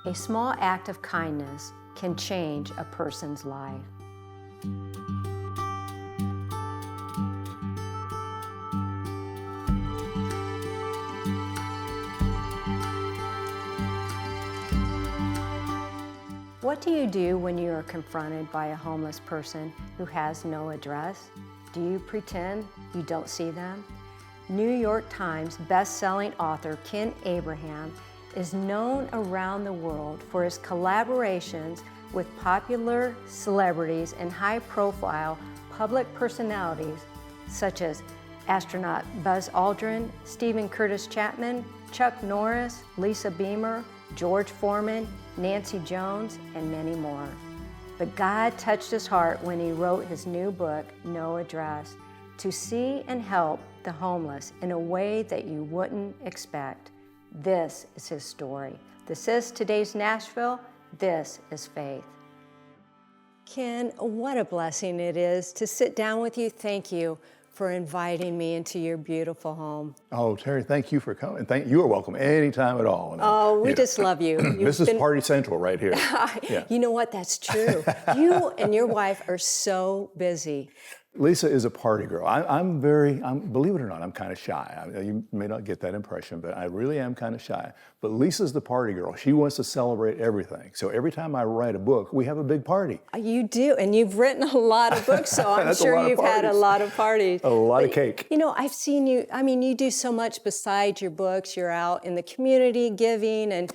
A small act of kindness can change a person's life. What do you do when you are confronted by a homeless person who has no address? Do you pretend you don't see them? New York Times best-selling author Ken Abraham is known around the world for his collaborations with popular celebrities and high-profile public personalities such as astronaut Buzz Aldrin, Stephen Curtis Chapman, Chuck Norris, Lisa Beamer, George Foreman, Nancy Jones, and many more. But God touched his heart when he wrote his new book, No Address, to see and help the homeless in a way that you wouldn't expect. This is his story. This is today's Nashville. This is faith. Ken, what a blessing it is to sit down with you. Thank you for inviting me into your beautiful home. Oh, Terry, thank you for coming. You are welcome anytime at all. Oh, we just love you. This is Party Central right here. Yeah. You know what? That's true. You and your wife are so busy. Lisa is a party girl. Believe it or not, I'm kind of shy. You may not get that impression, but I really am kind of shy. But Lisa's the party girl. She wants to celebrate everything. So every time I write a book, we have a big party. You do, and you've written a lot of books, so I'm sure you've had a lot of parties. A lot of cake. You know, I've seen you, you do so much besides your books. You're out in the community giving, and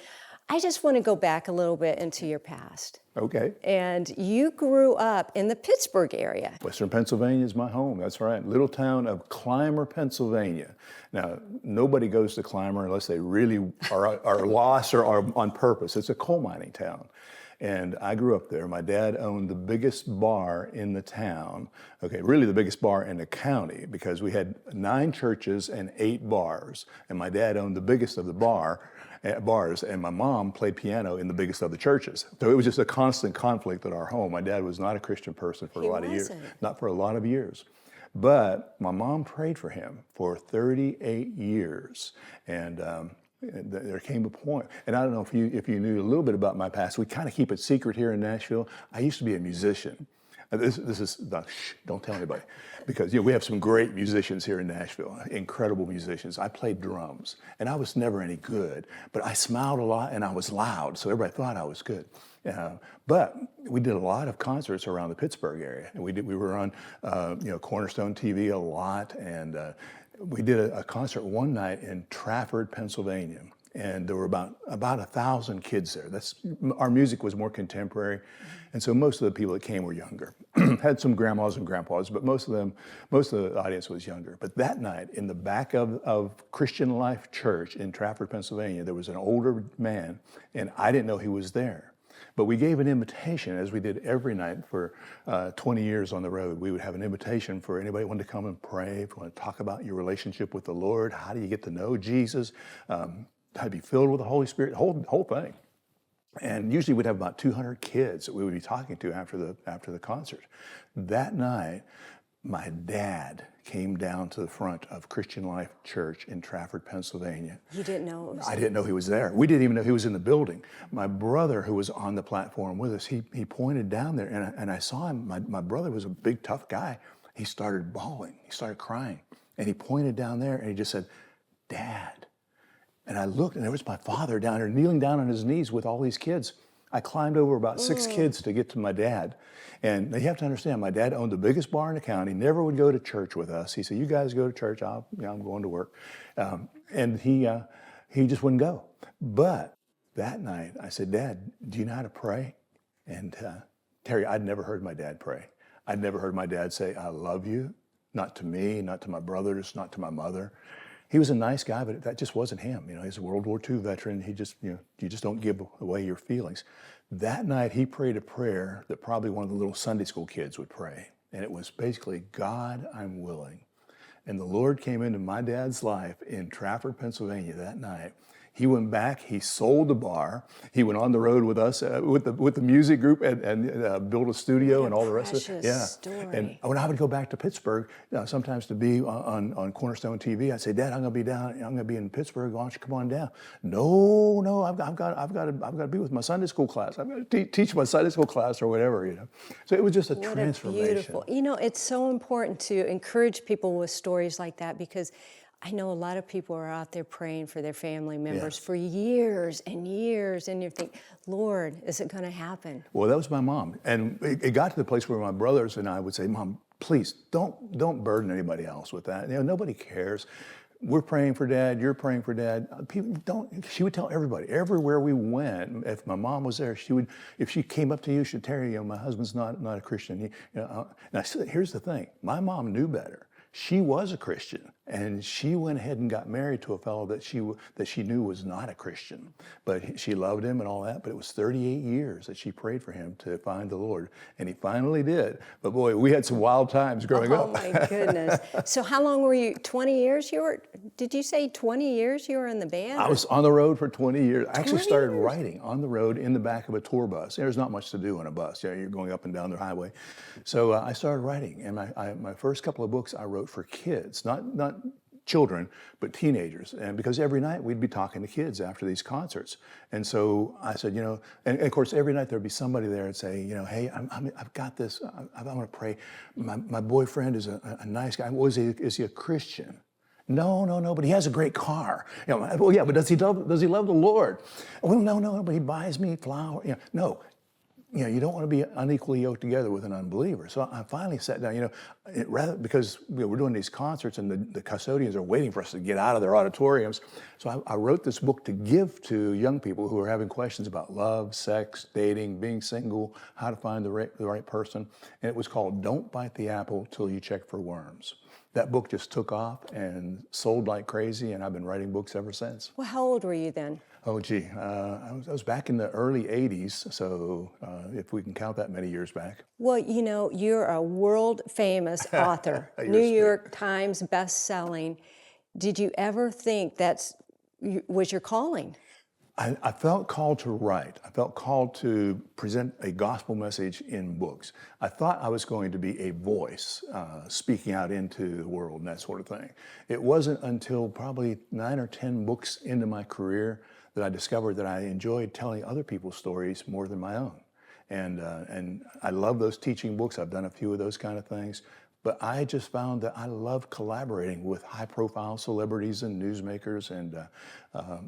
I just want to go back a little bit into your past. Okay. And you grew up in the Pittsburgh area. Western Pennsylvania is my home, that's right. Little town of Clymer, Pennsylvania. Now, nobody goes to Clymer unless they really are lost or are on purpose. It's a coal mining town. And I grew up there. My dad owned the biggest bar in the town. Okay, really the biggest bar in the county, because we had 9 churches and 8 bars. And my dad owned the biggest of the bars, and my mom played piano in the biggest of the churches. So it was just a constant conflict at our home. My dad was not a Christian person for a lot of years. Not for a lot of years. But my mom prayed for him for 38 years. And there came a point, and I don't know if you knew a little bit about my past. We kind of keep it secret here in Nashville. I used to be a musician. This is don't tell anybody, because we have some great musicians here in Nashville, incredible musicians. I played drums, and I was never any good, but I smiled a lot and I was loud, so everybody thought I was good. But we did a lot of concerts around the Pittsburgh area, and we were on Cornerstone TV a lot, and we did a concert one night in Trafford, Pennsylvania. And there were about 1,000 kids there. Our music was more contemporary, and so most of the people that came were younger. Had some grandmas and grandpas, but most of the audience was younger. But that night, in the back of Christian Life Church in Trafford, Pennsylvania, there was an older man, and I didn't know he was there. But we gave an invitation, as we did every night for 20 years on the road. We would have an invitation for anybody who wanted to come and pray, if you want to talk about your relationship with the Lord, how do you get to know Jesus, how to be filled with the Holy Spirit, whole thing. And usually we'd have about 200 kids that we would be talking to after the concert. That night, my dad came down to the front of Christian Life Church in Trafford, Pennsylvania. You didn't know it was I didn't know he was there. We didn't even know he was in the building. My brother, who was on the platform with us, he pointed down there, and I saw him. My brother was a big, tough guy. He started bawling. He started crying. And he pointed down there, and he just said, "Dad." And I looked, and there was my father down there, kneeling down on his knees with all these kids. I climbed over about 6 kids to get to my dad. And you have to understand, my dad owned the biggest bar in the county, never would go to church with us. He said, "You guys go to church, I'm going to work." And he just wouldn't go. But that night, I said, "Dad, do you know how to pray?" And Terry, I'd never heard my dad pray. I'd never heard my dad say, "I love you," not to me, not to my brothers, not to my mother. He was a nice guy, but that just wasn't him. He's a World War II veteran. He just, you just don't give away your feelings. That night, he prayed a prayer that probably one of the little Sunday school kids would pray. And it was basically, "God, I'm willing." And the Lord came into my dad's life in Trafford, Pennsylvania that night. He went back, he sold the bar, he went on the road with us, with the music group and built a studio and all the rest of it. Yeah. Story. And when I would go back to Pittsburgh, sometimes to be on Cornerstone TV, I'd say, Dad, I'm going to be in Pittsburgh, why don't you come on down? No, I've got to be with my Sunday school class. I've got to teach my Sunday school class or whatever, you know. So it was just a transformation. Beautiful. You know, it's so important to encourage people with stories like that, because I know a lot of people are out there praying for their family members for years and years, and you think, Lord, is it going to happen? Well, that was my mom. And it got to the place where my brothers and I would say, Mom, please don't burden anybody else with that. You know, nobody cares. We're praying for Dad, you're praying for Dad. People don't, she would tell everybody, everywhere we went, if my mom was there, if she came up to you, she'd tell you, you know, my husband's not a Christian. And I said, here's the thing, my mom knew better. She was a Christian, and she went ahead and got married to a fellow that she knew was not a Christian. But she loved him and all that, but it was 38 years that she prayed for him to find the Lord, and he finally did. But boy, we had some wild times growing up. Oh my goodness. So how long were you, 20 years did you say 20 years you were in the band? I was on the road for 20 years. I actually started writing on the road in the back of a tour bus. There's not much to do on a bus. You're going up and down the highway. So I started writing, and my first couple of books I wrote for kids, not children, but teenagers. And because every night we'd be talking to kids after these concerts. And so I said, you know, and of course every night there'd be somebody there and say, you know, hey, I've got this, I want to pray. My boyfriend is a nice guy. Is he a Christian? No, but he has a great car. You know, well, yeah, but does he love the Lord? Well, no, but he buys me flowers. You know, no. You don't want to be unequally yoked together with an unbeliever. So I finally sat down, because we're doing these concerts and the custodians are waiting for us to get out of their auditoriums. So I wrote this book to give to young people who are having questions about love, sex, dating, being single, how to find the right person. And it was called Don't Bite the Apple Till You Check for Worms. That book just took off and sold like crazy, and I've been writing books ever since. Well, how old were you then? Oh, gee, I was back in the early 80s, so if we can count that many years back. Well, you know, you're a world-famous author, New York Times best-selling. Did you ever think was your calling? I felt called to write. I felt called to present a gospel message in books. I thought I was going to be a voice speaking out into the world and that sort of thing. It wasn't until probably 9 or 10 books into my career that I discovered that I enjoyed telling other people's stories more than my own. And I love those teaching books. I've done a few of those kind of things. But I just found that I love collaborating with high-profile celebrities and newsmakers, and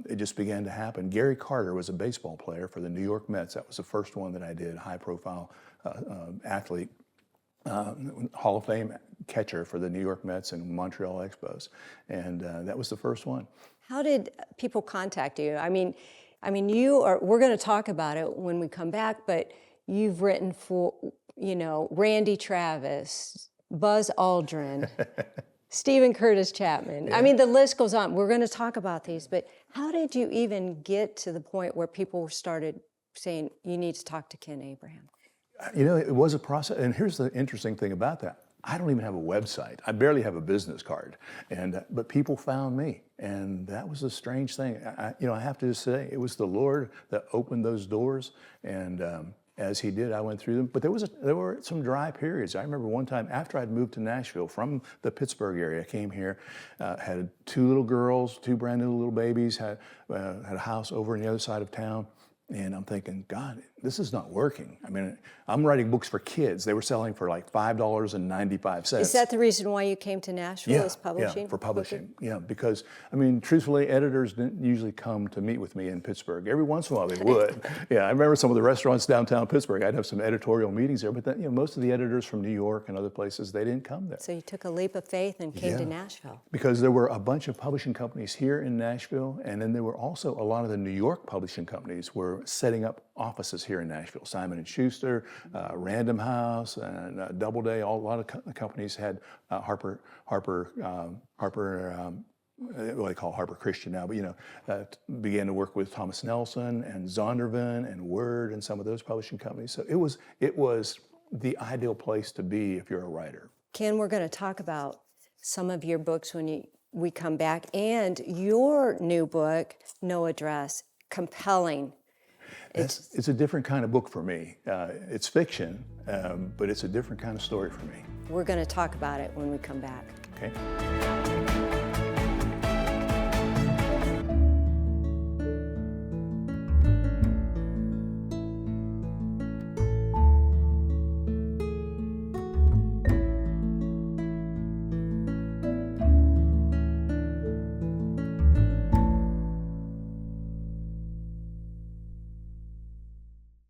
it just began to happen. Gary Carter was a baseball player for the New York Mets. That was the first one that I did, high-profile athlete, Hall of Fame catcher for the New York Mets and Montreal Expos, and that was the first one. How did people contact you? I mean, we're going to talk about it when we come back, but you've written for, Randy Travis, Buzz Aldrin, Stephen Curtis Chapman. Yeah. I mean, the list goes on. We're going to talk about these, but how did you even get to the point where people started saying, you need to talk to Ken Abraham? It was a process, and here's the interesting thing about that. I don't even have a website. I barely have a business card, but people found me, and that was a strange thing. I have to just say, it was the Lord that opened those doors, and as He did, I went through them. But there were some dry periods. I remember one time after I'd moved to Nashville from the Pittsburgh area, I came here, had 2 little girls, 2 brand new little babies, had a house over on the other side of town. And I'm thinking, God, this is not working. I mean, I'm writing books for kids. They were selling for like $5.95. Is that the reason why you came to Nashville? Yeah, is publishing? Yeah, for publishing. Yeah, because, truthfully, editors didn't usually come to meet with me in Pittsburgh. Every once in a while they would. Yeah, I remember some of the restaurants downtown Pittsburgh. I'd have some editorial meetings there, but then, most of the editors from New York and other places, they didn't come there. So you took a leap of faith and came to Nashville. Because there were a bunch of publishing companies here in Nashville, and then there were also a lot of the New York publishing companies were setting up offices here in Nashville. Simon & Schuster, Random House, and Doubleday. A lot of companies had Harper, what I call Harper Christian now, but began to work with Thomas Nelson and Zondervan and Word and some of those publishing companies. So it was the ideal place to be if you're a writer. Ken, we're going to talk about some of your books when we come back. And your new book, No Address, compelling. It's a different kind of book for me. It's fiction, but it's a different kind of story for me. We're going to talk about it when we come back. Okay.